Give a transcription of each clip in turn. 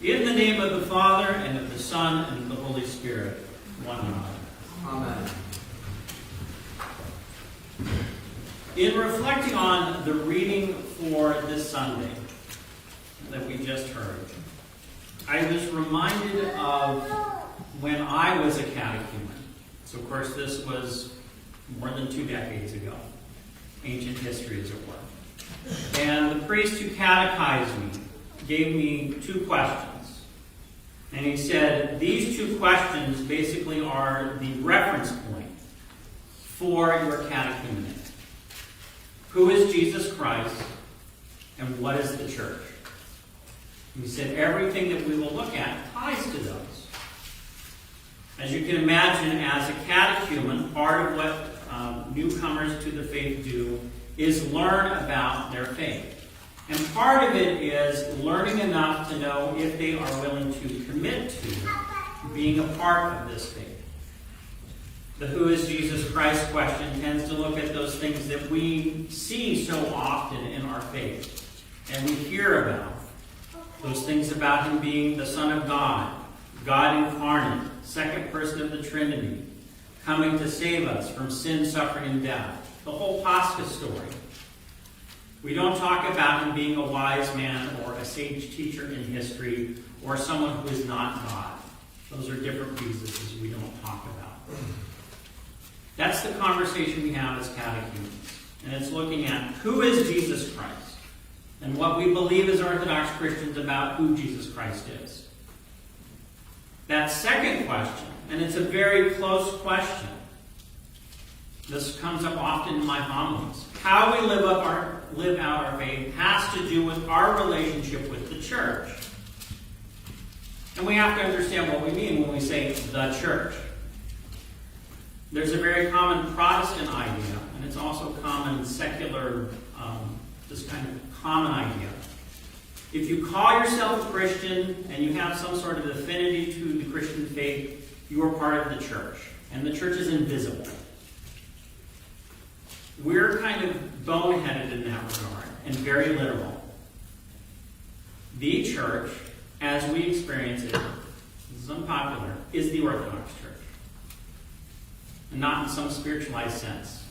In the name of the Father, and of the Son, and of the Holy Spirit, one God. Amen. In reflecting on the reading for this Sunday that we just heard, I was reminded of when I was a catechumen. So, of course, this was more than 2 decades ago. Ancient history, as it were. And the priest who catechized me gave me 2 questions. And he said, these 2 questions basically are the reference point for your catechism. Who is Jesus Christ, and what is the church? And he said everything that we will look at ties to those. As you can imagine, as a catechumen, part of what newcomers to the faith do is learn about their faith. And part of it is learning enough to know if they are willing to commit to being a part of this faith. The who is Jesus Christ question tends to look at those things that we see so often in our faith. And we hear about those things about him being the Son of God, God incarnate, second person of the Trinity, coming to save us from sin, suffering, and death. The whole Pascha story. We don't talk about him being a wise man or a sage teacher in history or someone who is not God. Those are different pieces we don't talk about. That's the conversation we have as catechumens. And it's looking at who is Jesus Christ and what we believe as Orthodox Christians about who Jesus Christ is. That second question, and it's a very close question. This comes up often in my homilies. How we live out our faith has to do with our relationship with the church. And we have to understand what we mean when we say the church. There's a very common Protestant idea, and it's also common secular, just kind of common idea. If you call yourself a Christian and you have some sort of affinity to the Christian faith, you are part of the church. And the church is invisible. We're kind of boneheaded in that regard and very literal. The church, as we experience it, this is unpopular, is the Orthodox Church. And not in some spiritualized sense.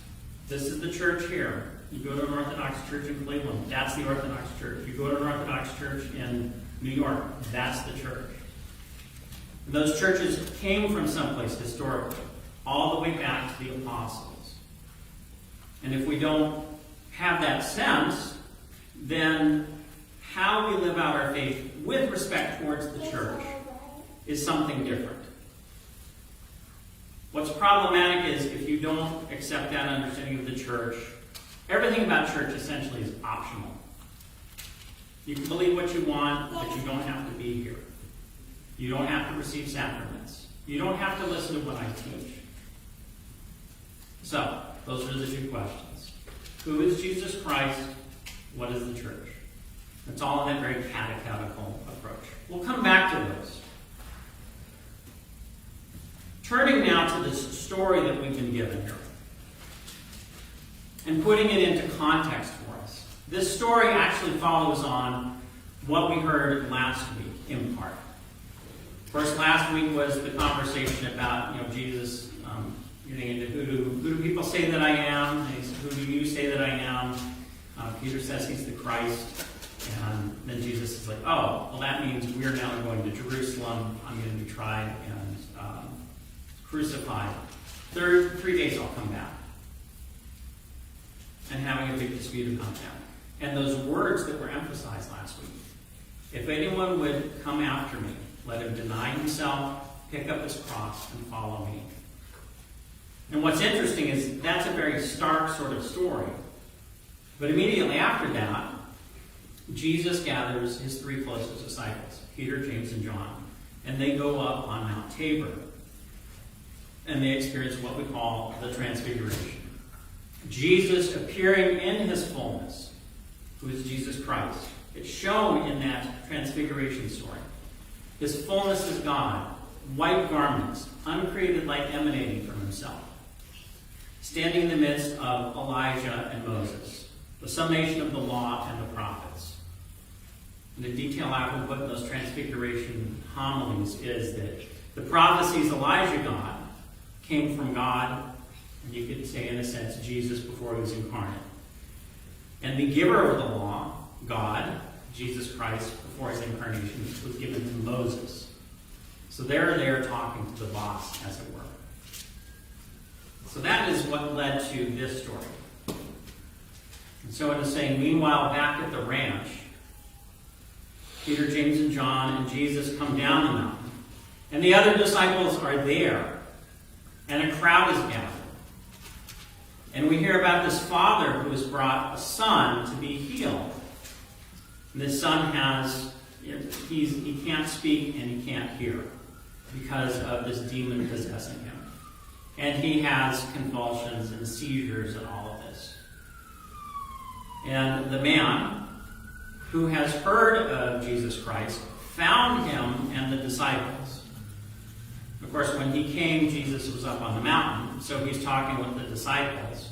This is the church here. You go to an Orthodox church in Cleveland, that's the Orthodox Church. You go to an Orthodox church in New York, that's the church. And those churches came from someplace historically, all the way back to the apostles. And if we don't have that sense, then how we live out our faith with respect towards the church is something different. What's problematic is if you don't accept that understanding of the church, everything about church essentially is optional. You can believe what you want, but you don't have to be here. You don't have to receive sacraments. You don't have to listen to what I teach. So, those are the 2 questions. Who is Jesus Christ? What is the church? It's all in that very catechetical approach. We'll come back to those. Turning now to this story that we've been given here and putting it into context for us. This story actually follows on what we heard last week, in part. Of course, last week was the conversation about, Jesus getting into who do people say that I am? And he said, who do you say that I am? Peter says he's the Christ. And then Jesus is like, oh, well, that means we're now going to Jerusalem. I'm going to be tried and crucified. 3 days I'll come back. And having a big dispute about that. And those words that were emphasized last week. If anyone would come after me, let him deny himself, pick up his cross, and follow me. And what's interesting is that's a very stark sort of story. But immediately after that, Jesus gathers his 3 closest disciples, Peter, James, and John. And they go up on Mount Tabor. And they experience what we call the Transfiguration. Jesus appearing in his fullness, who is Jesus Christ. It's shown in that Transfiguration story. His fullness is God, white garments, uncreated light emanating from himself. Standing in the midst of Elijah and Moses, the the summation of the law and the prophets. And the detail I would put in those transfiguration homilies is that the prophecies Elijah got came from God, and you could say, in a sense, Jesus before he was incarnate. And the giver of the law, God, Jesus Christ, before his incarnation, was given to Moses. So they're there talking to the boss, as it were. So that is what led to this story. And so it is saying, meanwhile, back at the ranch, Peter, James, and John and Jesus come down the mountain. And the other disciples are there. And a crowd is gathered. And we hear about this father who has brought a son to be healed. And this son he can't speak and he can't hear because of this demon possessing him. And he has convulsions and seizures and all of this. And the man who has heard of Jesus Christ found him and the disciples. Of course, when he came, Jesus was up on the mountain, so he's talking with the disciples.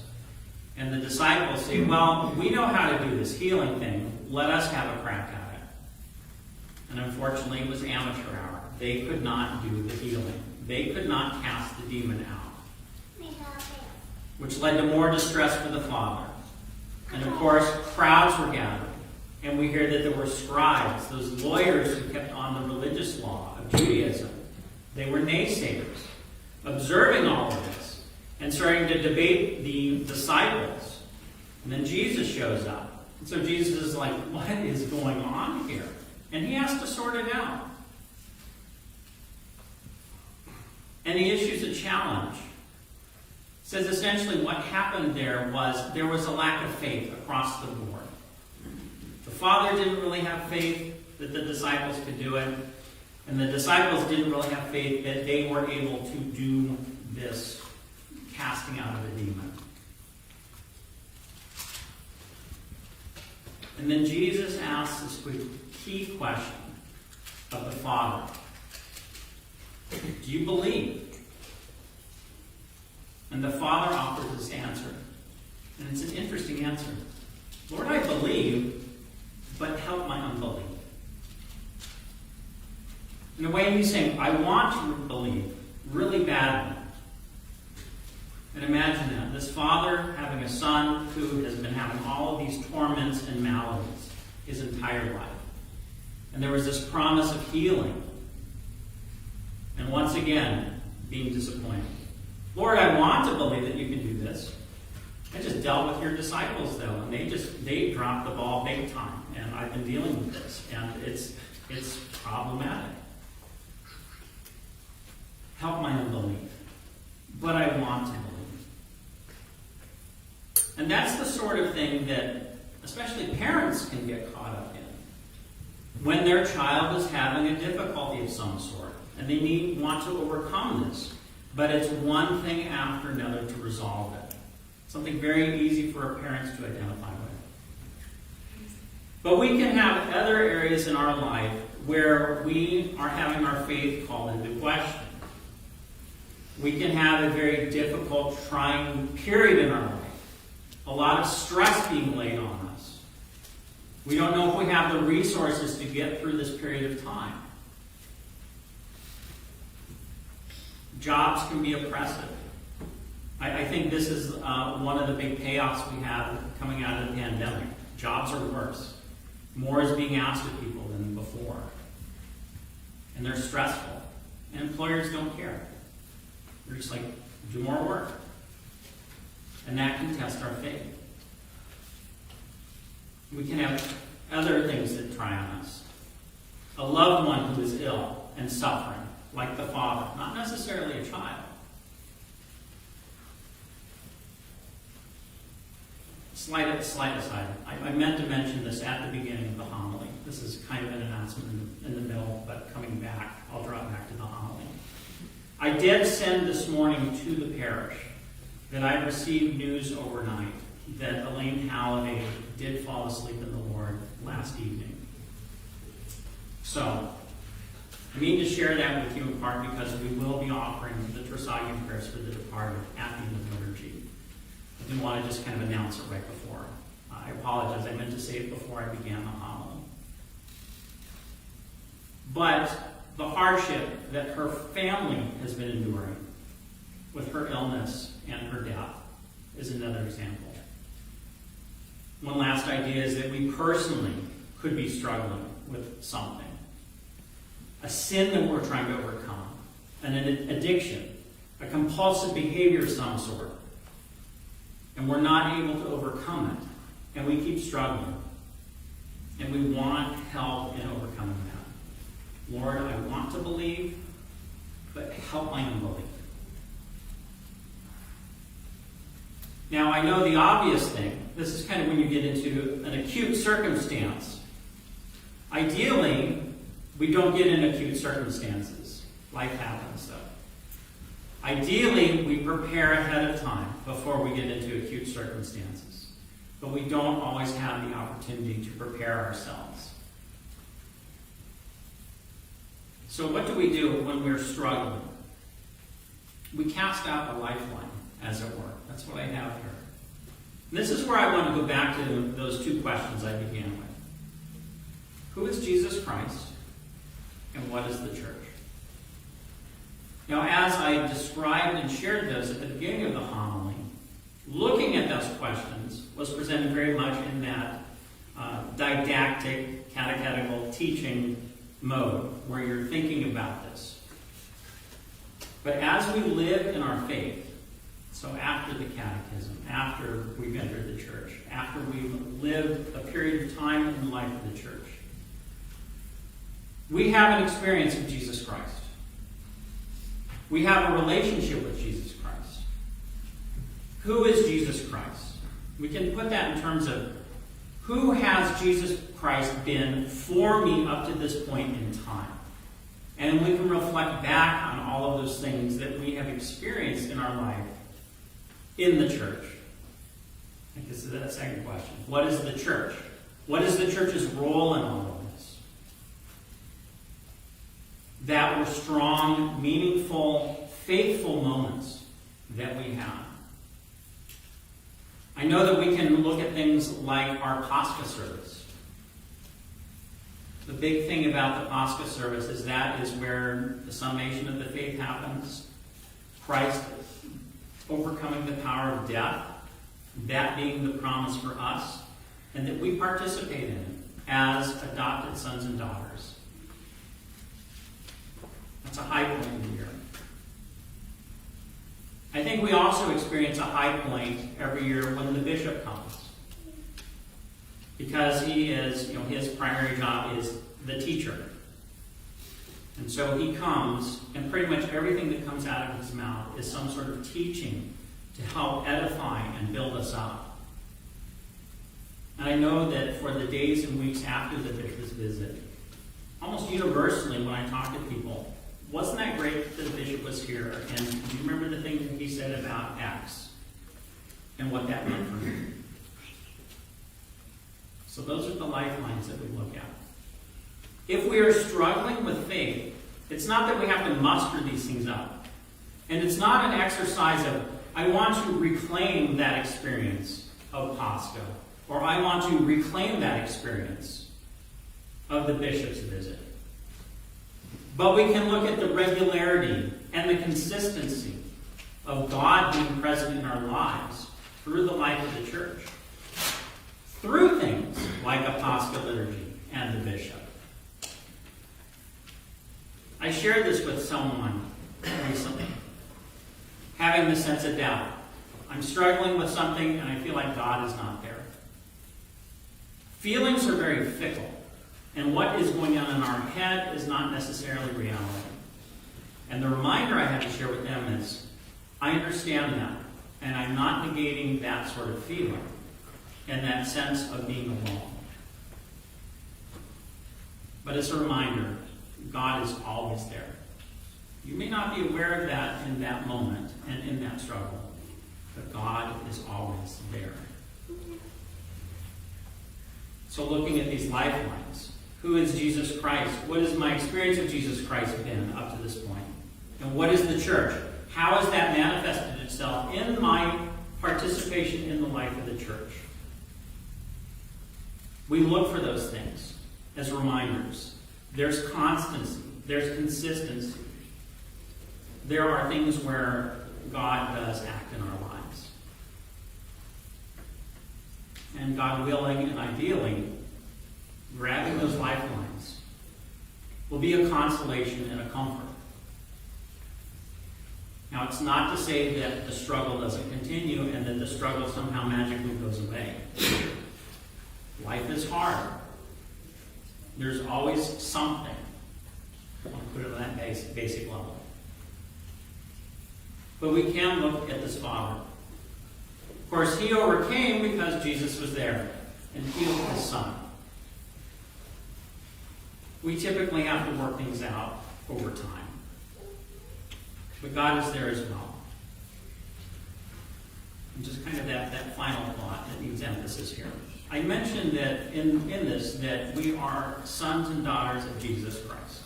And the disciples say, well, we know how to do this healing thing. Let us have a crack at it. And unfortunately, it was amateur hour. They could not do the healing. They could not cast the demon out, which led to more distress for the father. And of course, crowds were gathered. And we hear that there were scribes, those lawyers who kept on the religious law of Judaism. They were naysayers, observing all of this and starting to debate the disciples. And then Jesus shows up. And so Jesus is like, what is going on here? And he has to sort it out. And he issues a challenge. It says essentially what happened there was a lack of faith across the board. The Father didn't really have faith that the disciples could do it. And the disciples didn't really have faith that they were able to do this casting out of a demon. And then Jesus asks this key question of the Father. Do you believe? And the Father offers this answer. And it's an interesting answer. Lord, I believe, but help my unbelief. In a way, he's saying, I want to believe really badly. And imagine that. This father having a son who has been having all of these torments and maladies his entire life. And there was this promise of healing. And once again, being disappointed. Lord, I want to believe that you can do this. I just dealt with your disciples, though, and they dropped the ball big time. And I've been dealing with this. And it's problematic. Help my unbelief. But I want to believe. And that's the sort of thing that especially parents can get caught up in. When their child is having a difficulty of some sort. And they want to overcome this. But it's one thing after another to resolve it. Something very easy for our parents to identify with. But we can have other areas in our life where we are having our faith called into question. We can have a very difficult, trying period in our life. A lot of stress being laid on us. We don't know if we have the resources to get through this period of time. Jobs can be oppressive. I think this is one of the big payoffs we have coming out of the pandemic. Jobs are worse. More is being asked of people than before. And they're stressful. And employers don't care. They're just like, do more work. And that can test our faith. We can have other things that try on us. A loved one who is ill and suffering, like the father, not necessarily a child. Slight aside. I meant to mention this at the beginning of the homily. This is kind of an announcement in the middle, but coming back, I'll draw it back to the homily. I did send this morning to the parish that I received news overnight that Elaine Halliday did fall asleep in the Lord last evening. So, I need to share that with you in part because we will be offering the Trissagian prayers for the departed at the end of the liturgy. I didn't want to just kind of announce it right before I apologize. I meant to say it before I began the homily. But the hardship that her family has been enduring with her illness and her death is another example. One last idea is that we personally could be struggling with something. A sin that we're trying to overcome, an addiction, a compulsive behavior of some sort. And we're not able to overcome it. And we keep struggling. And we want help in overcoming that. Lord, I want to believe, but help my unbelief. Now, I know the obvious thing. This is kind of when you get into an acute circumstance. Ideally, we don't get in acute circumstances. Life happens, though. Ideally, we prepare ahead of time before we get into acute circumstances. But we don't always have the opportunity to prepare ourselves. So what do we do when we're struggling? We cast out a lifeline, as it were. That's what I have here. And this is where I want to go back to those two questions I began with. Who is Jesus Christ? And what is the church? Now, as I described and shared those at the beginning of the homily, looking at those questions was presented very much in that didactic, catechetical teaching mode where you're thinking about this. But as we live in our faith, so after the catechism, after we've entered the church, after we've lived a period of time in the life of the church, we have an experience of Jesus Christ. We have a relationship with Jesus Christ. Who is Jesus Christ? We can put that in terms of who has Jesus Christ been for me up to this point in time? And we can reflect back on all of those things that we have experienced in our life in the church. I think this is that second question. What is the church? What is the church's role in all of this? That were strong, meaningful, faithful moments that we have. I know that we can look at things like our Pascha service. The big thing about the Pascha service is that is where the summation of the faith happens. Christ overcoming the power of death, that being the promise for us, and that we participate in it as adopted sons and daughters. That's a high point in the year. I think we also experience a high point every year when the bishop comes. Because he is, his primary job is the teacher. And so he comes, and pretty much everything that comes out of his mouth is some sort of teaching to help edify and build us up. And I know that for the days and weeks after the bishop's visit, almost universally when I talk to people, wasn't that great that the bishop was here? And do you remember the thing that he said about Acts and what that meant for me? So those are the lifelines that we look at. If we are struggling with faith, it's not that we have to muster these things up. And it's not an exercise of, I want to reclaim that experience of Pascha, or I want to reclaim that experience of the bishop's visit. But we can look at the regularity and the consistency of God being present in our lives through the life of the church. Through things like a Paschal liturgy and the bishop. I shared this with someone recently, having the sense of doubt. I'm struggling with something and I feel like God is not there. Feelings are very fickle, and what is going on in our head is not necessarily reality. And the reminder I have to share with them is, I understand that, and I'm not negating that sort of feeling and that sense of being alone. But as a reminder, God is always there. You may not be aware of that in that moment and in that struggle, but God is always there. So looking at these lifelines, who is Jesus Christ? What has my experience of Jesus Christ been up to this point? And what is the church? How has that manifested itself in my participation in the life of the church? We look for those things as reminders. There's constancy. There's consistency. There are things where God does act in our lives. And God willing and ideally, grabbing those lifelines will be a consolation and a comfort. Now, it's not to say that the struggle doesn't continue and that the struggle somehow magically goes away. Life is hard. There's always something. I want to put it on that basic level. But we can look at this Father. Of course, he overcame because Jesus was there and healed his son. We typically have to work things out over time. But God is there as well. And just kind of that final thought that needs emphasis here. I mentioned that in this that we are sons and daughters of Jesus Christ.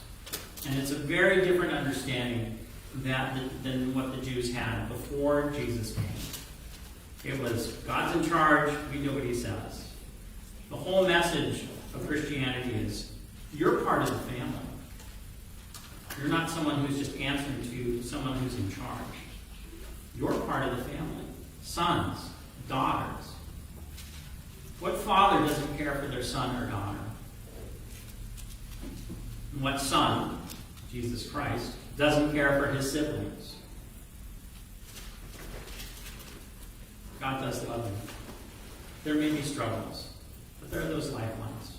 And it's a very different understanding than what the Jews had before Jesus came. It was God's in charge, we do what he says. The whole message of Christianity is you're part of the family. You're not someone who's just answering to someone who's in charge. You're part of the family. Sons, daughters. What father doesn't care for their son or daughter? And what son, Jesus Christ, doesn't care for his siblings? God does love them. There may be struggles, but there are those lifelines.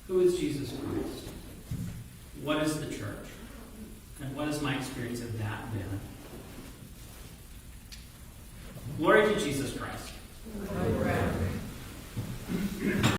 Who is Jesus Christ? What is the church? And what is my experience of that been? Glory to Jesus Christ. Amen.